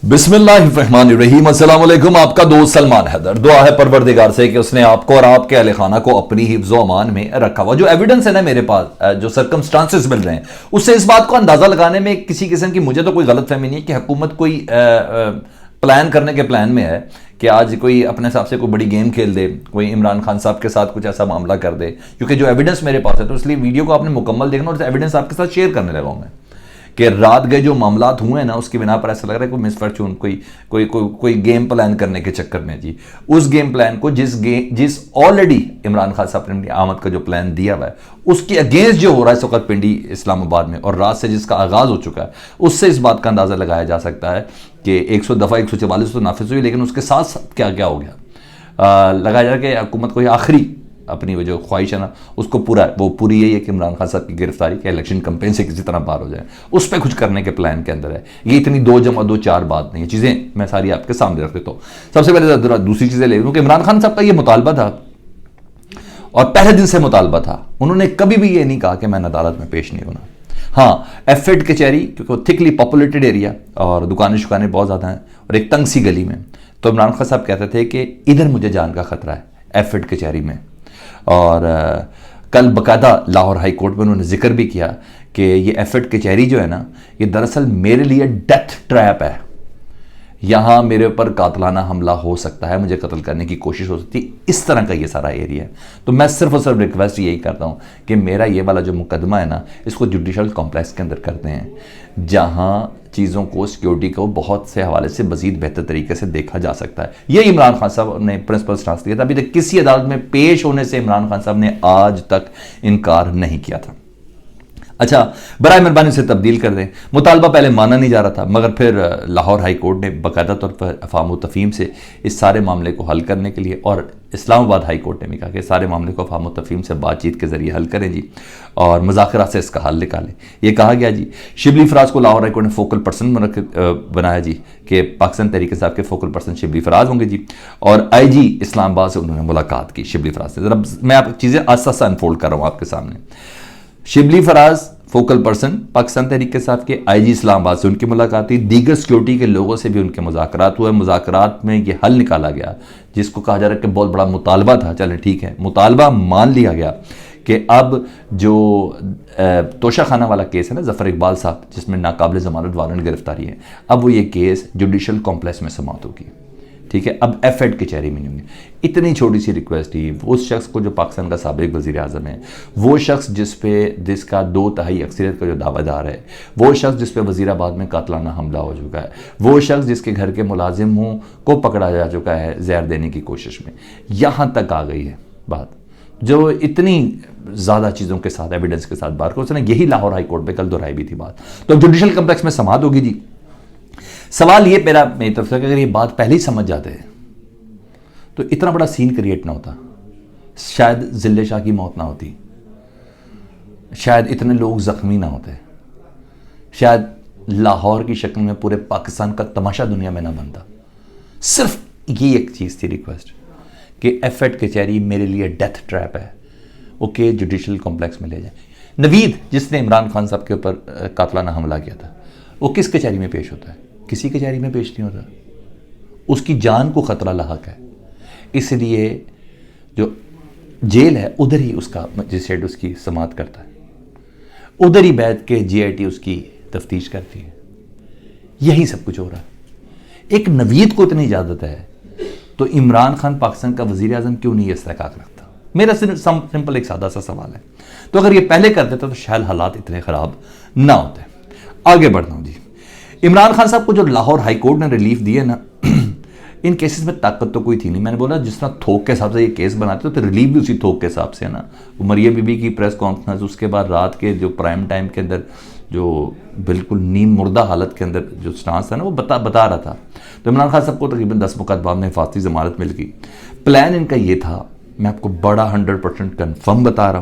बिस्मिल्लाहिर्रहमानिर्रहीम। अस्सलाम वालेकुम। आपका दोस्त सलमान हैदर। दुआ है परवरदिगार से कि उसने आपको और आपके अहले खाना को अपनी हिफ्ज़ो अमान में रखा हुआ। जो एविडेंस है ना मेरे पास, जो सर्कमस्टांसेस मिल रहे हैं, उससे इस बात को अंदाजा लगाने में किसी किस्म की मुझे तो कोई गलतफहमी नहीं है कि हुकूमत कोई प्लान करने के प्लान में है कि आज कोई अपने हिसाब से कोई बड़ी गेम खेल दे, कोई इमरान खान साहब के साथ कुछ ऐसा मामला कर दे। क्योंकि जो एविडेंस मेरे पास है, तो इसलिए वीडियो को आपने मुकम्मल देखना और एविडेंस आपके साथ शेयर करने लगा हूं मैं कि रात गए जो मामलात हुए हैं ना, उसकी बिना पर ऐसा लग रहा है कोई मिसफॉर्चून, कोई गेम प्लान करने के चक्कर में जी, उस गेम प्लान को जिस ऑलरेडी इमरान खान साहब ने आमद का जो प्लान दिया हुआ है, उसके अगेंस्ट जो हो रहा है इस वक्त पिंडी इस्लामाबाद में, और रात से जिसका आगाज हो चुका है, उससे इस बात का अंदाजा लगाया जा सकता है कि 100 दफ़ा 144 तो नाफिज हुई, लेकिन उसके साथ साथ क्या क्या हो गया। लगाया जा रहा है कि हुकूमत को आखिरी अपनी वो जो ख्वाहिश है ना, उसको पूरी यही है कि इमरान खान साहब की गिरफ्तारी के इलेक्शन कैंपेन से किसी तरह पार हो जाए, उस पर कुछ करने के प्लान के अंदर है। ये इतनी 2 जमा 2 4 बात नहीं है, चीज़ें मैं सारी आपके सामने रख देता हूँ। सबसे पहले दूसरी चीज़ें ले लूँ कि इमरान खान साहब का ये मुतालबा था और पहले दिन से मुतालबा था, उन्होंने कभी भी ये नहीं कहा कि मैं अदालत में पेश नहीं होना। हाँ, एफेड कचहरी क्योंकि थिकली पॉपुलेटेड एरिया और दुकानें शुकानें बहुत ज़्यादा हैं और एक तंग सी गली में, तो इमरान खान साहब कहते थे कि इधर मुझे जान का खतरा है, एफेड कचहरी में। और कल बाकायदा लाहौर हाई कोर्ट में उन्होंने जिक्र भी किया कि ये एफेड कचहरी जो है ना, ये दरअसल मेरे लिए डेथ ट्रैप है, यहाँ मेरे ऊपर कातलाना हमला हो सकता है, मुझे कत्ल करने की कोशिश हो सकती है, इस तरह का ये सारा एरिया है। तो मैं सिर्फ और सिर्फ रिक्वेस्ट यही करता हूँ कि मेरा ये वाला जो मुकदमा है ना, इसको जुडिशल कॉम्प्लेक्स के अंदर करते हैं, जहाँ चीज़ों को, सिक्योरिटी को बहुत से हवाले से मज़ीद बेहतर तरीके से देखा जा सकता है। ये इमरान खान साहब ने प्रिंसिपल स्टांस दिया था। अभी तक किसी अदालत में पेश होने से इमरान खान साहब ने आज तक इनकार नहीं किया था। अच्छा, बराए मेहरबानी से तब्दील कर दें। मुतालबा पहले माना नहीं जा रहा था, मगर फिर लाहौर हाई कोर्ट ने बाकायदा तौर पर अफ़ाम व तफ़हीम से इस सारे मामले को हल करने के लिए, और इस्लामाबाद हाई कोर्ट ने भी कहा कि सारे मामले को अफ़ाम व तफ़हीम से बातचीत के ज़रिए हल करें जी, और मुज़ाकरात से इसका हल निकालें। ये कहा गया जी। शिबली फराज को लाहौर हाई कोर्ट ने फोकल पर्सन बनाया जी, कि पाकिस्तान तहरीक इंसाफ के फोकल पर्सन शिबली फराज होंगे जी, और IG इस्लामाबाद से उन्होंने मुलाकात की शिबली फराज से। ज़रा मैं आप चीज़ें आस्ता आस्ता अनफोल्ड कर रहा हूँ आपके सामने। शिबली फराज फोकल पर्सन पाकिस्तान तहरीक इंसाफ के, IG इस्लामाबाद से उनकी मुलाकात हुई, दीगर सिक्योरिटी के लोगों से भी उनके मुज़ाकरात हुए। मुज़ाकरात में ये हल निकाला गया जिसको कहा जा रहा है कि बहुत बड़ा मुतालबा था, चलें ठीक है, मुतालबा मान लिया गया कि अब जो तोशा खाना वाला केस है ना, जफ़र इकबाल साहब, जिसमें नाकाबिल ज़मानत वारंट गिरफ्तारी है, अब वो ये केस जुडिशल कॉम्प्लेक्स में समाअत होगी, ठीक है, अब एफेड कचहरी में नहीं होंगे। इतनी छोटी सी रिक्वेस्ट थी उस शख्स को जो पाकिस्तान का साबिक वज़ीर आज़म है, वो शख्स जिसका 2/3 अक्सरियत का जो दावेदार है, वो शख्स जिस पे वज़ीराबाद में कातलाना हमला हो चुका है, वो शख्स जिसके घर के मुलाजिम को पकड़ा जा चुका है जहर देने की कोशिश में, यहाँ तक आ गई है बात, जो इतनी ज़्यादा चीज़ों के साथ, एविडेंस के साथ बात को, उसने यही लाहौर हाई कोर्ट में कल दोहराई भी थी बात। तो जुडिशल कॉम्प्लेक्स में समाअत होगी जी। सवाल ये मेरी तरफ से, अगर ये बात पहले ही समझ जाते हैं तो इतना बड़ा सीन क्रिएट ना होता, शायद जिले शाह की मौत ना होती, शायद इतने लोग जख्मी ना होते, शायद लाहौर की शक्ल में पूरे पाकिस्तान का तमाशा दुनिया में ना बनता। सिर्फ ये एक चीज़ थी रिक्वेस्ट कि एफेड कचहरी मेरे लिए डेथ ट्रैप है, ओके, जुडिशल कॉम्प्लेक्स में ले जाए। नवीद जिसने इमरान खान साहब के ऊपर कातलाना हमला किया था, वो किस कचहरी में पेश होता है? किसी कचहरी में पेश नहीं होता, उसकी जान को खतरा लाहक है, इसलिए जो जेल है उधर ही उसका मजिस्ट्रेट उसकी समाअत करता है, उधर ही बैठ के GIT उसकी तफ्तीश करती है। यही सब कुछ हो रहा है। एक नवीद को इतनी इजाज़त है तो इमरान खान पाकिस्तान का वज़ीर आज़म क्यों नहीं इस्तेहकाक रखता? मेरा सिंपल एक सादा सा सवाल है। तो अगर ये पहले कर देता तो शायद हालात इतने ख़राब ना होते। आगे बढ़ता हूँ जी। इमरान खान साहब को जो लाहौर हाई कोर्ट ने रिलीफ दी है ना, इन केसेस में ताकत तो कोई थी नहीं। मैंने बोला जिस तरह थोक के हिसाब से ये केस बनाते तो रिलीफ भी उसी थोक के हिसाब से है ना। मरियम बीबी की प्रेस कॉन्फ्रेंस, उसके बाद रात के जो प्राइम टाइम के अंदर जो बिल्कुल नींद मुर्दा हालत के अंदर जो स्टांस था ना, वो बता रहा था। तो इमरान खान साहब को तकरीबन 10 मुकदमा में हिफाजती ज़मानत मिल गई। प्लान इनका ये था, मैं आपको बड़ा 100% कन्फर्म बता रहा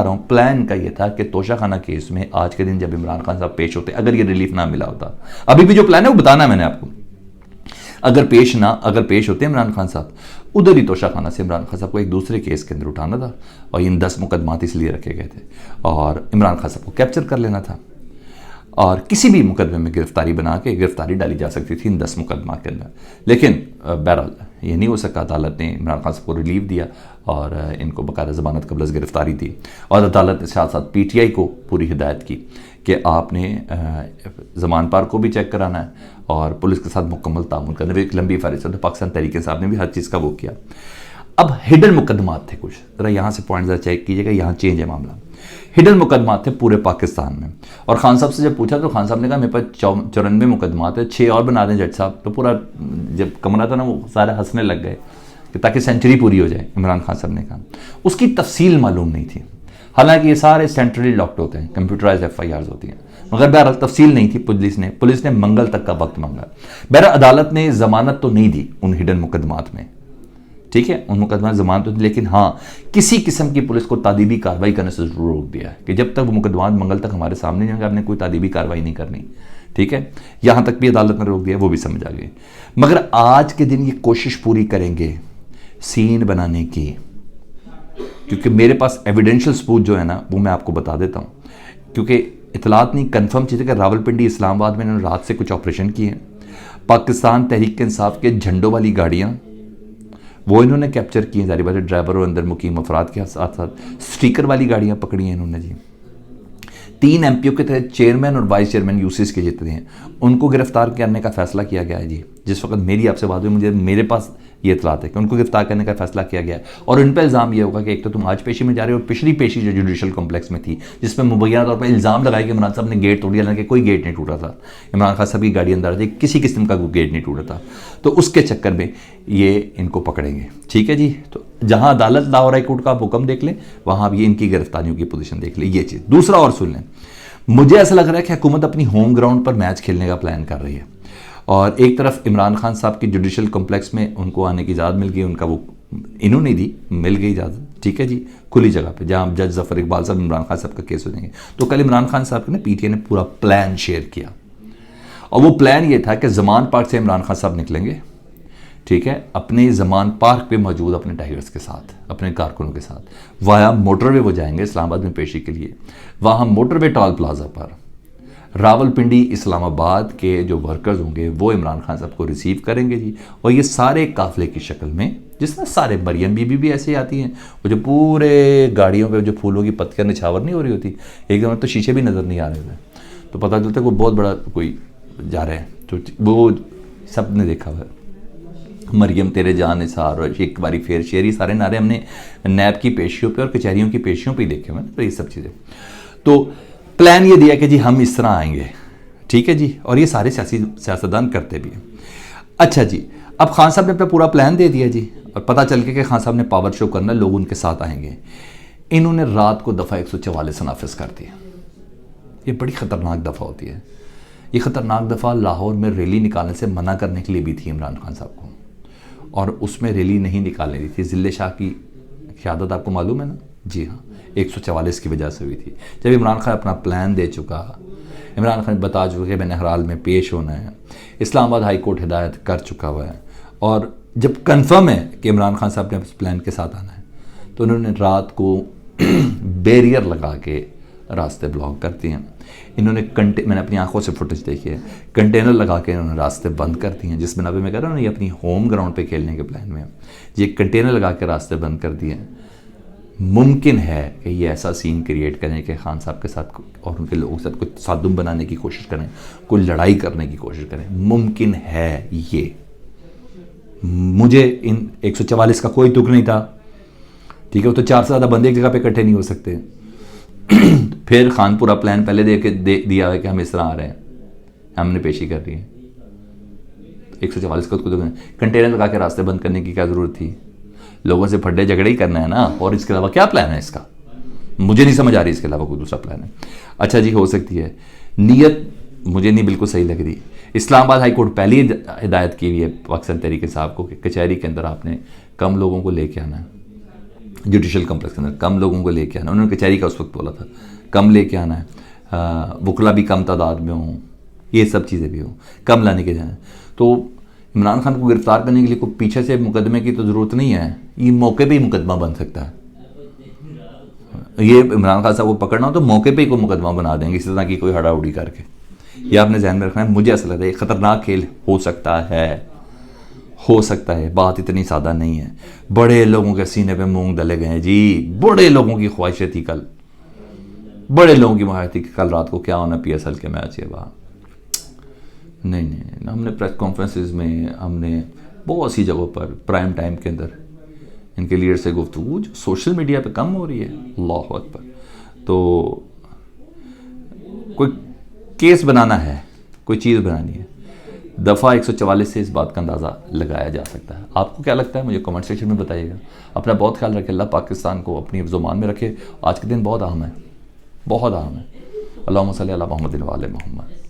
हूँ, प्लान का ये था कि तोशा खाना केस में आज के दिन जब इमरान खान साहब पेश होते, अगर ये रिलीफ ना मिला होता, अभी भी जो प्लान है वो बताना है मैंने आपको, अगर पेश होते इमरान खान साहब, उधर ही तोशा खाना से इमरान खान साहब को एक दूसरे केस के अंदर उठाना था, और इन 10 मुकदमात इसलिए रखे गए थे और इमरान खान साहब को कैप्चर कर लेना था। और किसी भी मुकदमे में गिरफ्तारी बना के गिरफ्तारी डाली जा सकती थी इन 10 मुकदमा के अंदर। लेकिन बहरहाल ये नहीं हो सका, अदालत ने इमरान खान साहब को रिलीफ दिया और इनको बकायदा ज़मानत कबल अज़ गिरफ्तारी दी। और अदालत ने साथ साथ PTI को पूरी हिदायत की कि आपने ज़मान पार को भी चेक कराना है और पुलिस के साथ मुकम्मल तामुल करना है। एक लंबी फहरिस्त है, तो पाकिस्तान तहरीक इंसाफ ने भी हर चीज़ का वो किया। अब हिडन मुकदमात थे कुछ, ज़रा यहाँ से पॉइंट ज़रा चेक कीजिएगा, यहाँ चेंज है मामला। हिडन मुकदमात थे पूरे पाकिस्तान में। और खान साहब से जब पूछा तो खान साहब ने कहा मेरे पास 94 मुकदमात है, 6 और बना दें जज साहब। तो पूरा जब कमरा था ना वो सारे हंसने लग गए कि ताकि सेंचुरी पूरी हो जाए। इमरान खान साहब ने कहा उसकी तफसील मालूम नहीं थी, हालांकि ये सारे सेंट्रली लॉक्ड होते हैं, कंप्यूटराइज FIRs होती हैं, मगर बहरहाल तफसील नहीं थी। पुलिस ने मंगल तक का वक्त मांगा। बहरहाल अदालत ने जमानत तो नहीं दी उन हिडन मुकदमात में, ठीक है, उन मुकदमा जमानत तो, लेकिन हाँ किसी किस्म की पुलिस को तादीबी कार्रवाई करने से जरूर रोक दिया है कि जब तक वो मुकदमा मंगल तक हमारे सामने नहीं होंगे आपने कोई तादीबी कार्रवाई नहीं करनी, ठीक है। यहाँ तक भी अदालत ने रोक दिया, वो भी समझ आ गई। मगर आज के दिन ये कोशिश पूरी करेंगे सीन बनाने की, क्योंकि मेरे पास एविडेंशियल सबूत जो है ना वो मैं आपको बता देता हूँ, क्योंकि इतलात नहीं कन्फर्म चीज़ है कि रावलपिंडी इस्लामाबाद में इन्होंने रात से कुछ ऑपरेशन किए हैं। पाकिस्तान तहरीक इंसाफ के झंडों वाली गाड़ियाँ वो इन्होंने कैप्चर की हैं, जारी बात है, ड्राइवर और अंदर मुकीम अफराद के साथ साथ स्टिकर वाली गाड़ियाँ पकड़ी हैं इन्होंने जी। 3 MPO के तहत चेयरमैन और वाइस चेयरमैन यूसीस के जितने हैं उनको गिरफ्तार करने का फैसला किया गया है जी। जिस वक्त मेरी आपसे बात हुई मेरे पास ये इतलात है कि उनको गिरफ्तार करने का फैसला किया गया है। और उन पर इल्ज़ाम ये होगा कि एक तो तुम आज पेशी में जा रहे हो और पिछली पेशी जो जुडिशल कॉम्प्लेक्स में थी जिसमें मुबैना तौर पर इल्ज़ाम लगाया कि इमरान साहब ने गेट तोड़ दिया, हालांकि कोई गेट नहीं टूटा था। इमरान खान साहब की गाड़ी अंदर थी, किसी किस्म का कोई गेट नहीं टूटा था। तो उसके चक्कर में ये इनको पकड़ेंगे, ठीक है जी। तो जहाँ अदालत लाहौर हाई कोर्ट का आप हुक्म देख लें वहाँ भी इनकी गिरफ्तारियों की पोजीशन देख लें, ये चीज़। दूसरा और सुन लें, मुझे ऐसा लग रहा है कि हुकूमत अपनी होम ग्राउंड पर मैच खेलने का प्लान कर रही है और एक तरफ इमरान खान साहब की जुडिशल कॉम्प्लेक्स में उनको आने की इजाज़त मिल गई, उनका वो इन्होंने दी, मिल गई इजाज़त, ठीक है जी, खुली जगह पे जहाँ जज जफर इकबाल साहब इमरान खान साहब का केस हो जाएंगे। तो कल इमरान खान साहब ने PTI ने पूरा प्लान शेयर किया और वो प्लान ये था कि जमान पार्क से इमरान खान साहब निकलेंगे, ठीक है, अपने जमान पार्क पे मौजूद अपने टाइगर्स के साथ, अपने कारकुनों के साथ वाया मोटरवे वो जाएंगे इस्लामाबाद में पेशी के लिए। वहाँ मोटरवे टॉल प्लाजा पर रावलपिंडी इस्लामाबाद के जो वर्कर्स होंगे वो इमरान खान साहब को रिसीव करेंगे जी। और ये सारे काफिले की शक्ल में, जिसमें सारे मरियम बीबी भी ऐसे आती हैं, वो जो पूरे गाड़ियों पे जो फूलों की पत्तियां निछावर नहीं हो रही होती, एकदम तो शीशे भी नज़र नहीं आ रहे थे, तो पता चलता है कोई बहुत बड़ा कोई जा रहा है, तो वो सब ने देखा हुआ है। मरियम तेरे जान निसार और एक बारी फेर शेरी, सारे नारे हमने नैब की पेशियों पे और कचहरियों की पेशियों पे ही देखे हुए, तो ये सब चीज़ें। तो प्लान ये दिया कि जी हम इस तरह आएंगे, ठीक है जी, और ये सारे सियासतदान करते भी हैं। अच्छा जी, अब खान साहब ने अपना पूरा प्लान दे दिया जी और पता चल के कि खान साहब ने पावर शो करना, लोग उनके साथ आएंगे। इन्होंने रात को दफ़ा 144 नाफिज कर दी। ये बड़ी ख़तरनाक दफ़ा होती है। ये ख़तरनाक दफ़ा लाहौर में रैली निकालने से मना करने के लिए भी थी इमरान खान साहब को, और उसमें रैली नहीं निकालने दी थी। ज़िले शाह की क़यादत आपको मालूम है ना, जी हाँ, 144 की वजह से हुई थी। जब इमरान खान अपना प्लान दे चुका, इमरान खान बता चुका कि मैंने हराल में पेश होना है, इस्लामाबाद हाई कोर्ट हिदायत कर चुका हुआ है, और जब कंफर्म है कि इमरान खान साहब ने उस प्लान के साथ आना है, तो उन्होंने रात को बैरियर लगा के रास्ते ब्लॉक कर दिए। इन्होंने मैंने अपनी आंखों से फुटेज देखी है, कंटेनर लगा के इन्होंने रास्ते बंद कर दिए हैं। जिस बिना पे मैं कह रहा हूँ ये अपनी होम ग्राउंड पे खेलने के प्लान में, ये कंटेनर लगा के रास्ते बंद कर दिए हैं। मुमकिन है कि ये ऐसा सीन क्रिएट करें कि खान साहब के साथ और उनके लोगों के साथ कुछ सादुम बनाने की कोशिश करें, कोई लड़ाई करने की कोशिश करें। मुमकिन है ये, मुझे इन 144 का कोई तुक नहीं था, ठीक है, वो तो 4 से ज़्यादा बंदे एक जगह पे इकट्ठे नहीं हो सकते। फिर खान पूरा प्लान पहले दिया है कि हम इस तरह आ रहे हैं, हमने पेशी कर दी है। 144 को कंटेनर लगा के रास्ते बंद करने की क्या ज़रूरत थी? लोगों से फड्डे झगड़े ही करना है ना, और इसके अलावा क्या प्लान है इसका? मुझे नहीं समझ आ रही इसके अलावा कोई दूसरा प्लान है। अच्छा जी, हो सकती है नीयत मुझे नहीं बिल्कुल सही लग रही। इस्लामाबाद हाई कोर्ट पहले ही हिदायत की हुई है पाकिस्तान तहरीक इंसाफ को कि कचहरी के अंदर आपने कम लोगों को लेके आना है, जुडिशल कम्प्लेक्स के अंदर कम लोगों को लेके आना। उन्होंने कचहरी का उस वक्त बोला था कम लेके आना है, वकला भी कम तादाद में हों, ये सब चीज़ें भी हों, कम लाने के जाएँ। तो इमरान खान को गिरफ्तार करने के लिए कोई पीछे से मुकदमे की तो ज़रूरत नहीं है, ये मौके पे ही मुकदमा बन सकता है। ये इमरान खान साहब को पकड़ना हो तो मौके पे ही कोई मुकदमा बना देंगे इस तरह की कोई हड़ाउड़ी करके। ये आपने ध्यान में रखना है। मुझे ऐसा लगता है ये खतरनाक खेल हो सकता है। बात इतनी सादा नहीं है। बड़े लोगों के सीने पे मूंग दले गए हैं जी। बड़े लोगों की ख्वाहिशें थी कल, बड़े लोगों की ख्वाहिश थी कि कल रात को क्या होना पीएसएल के मैच है वहाँ। नहीं, हमने प्रेस कॉन्फ्रेंसेस में, हमने बहुत सी जगहों पर प्राइम टाइम के अंदर इनके लीडर से गुफ्तगू जो सोशल मीडिया पे कम हो रही है, अल्लाह अकबर। तो कोई केस बनाना है, कोई चीज़ बनानी है, दफ़ा 144 से इस बात का अंदाज़ा लगाया जा सकता है। आपको क्या लगता है मुझे कमेंट सेक्शन में बताइएगा। अपना बहुत ख्याल रखें। अल्लाह पाकिस्तान को अपनी हिफ्ज़-ओ-मान में रखे। आज के दिन बहुत अहम है, बहुत अहम है। अल्लाहुम्मा सल्ली अला मुहम्मदिन व आले मुहम्मद।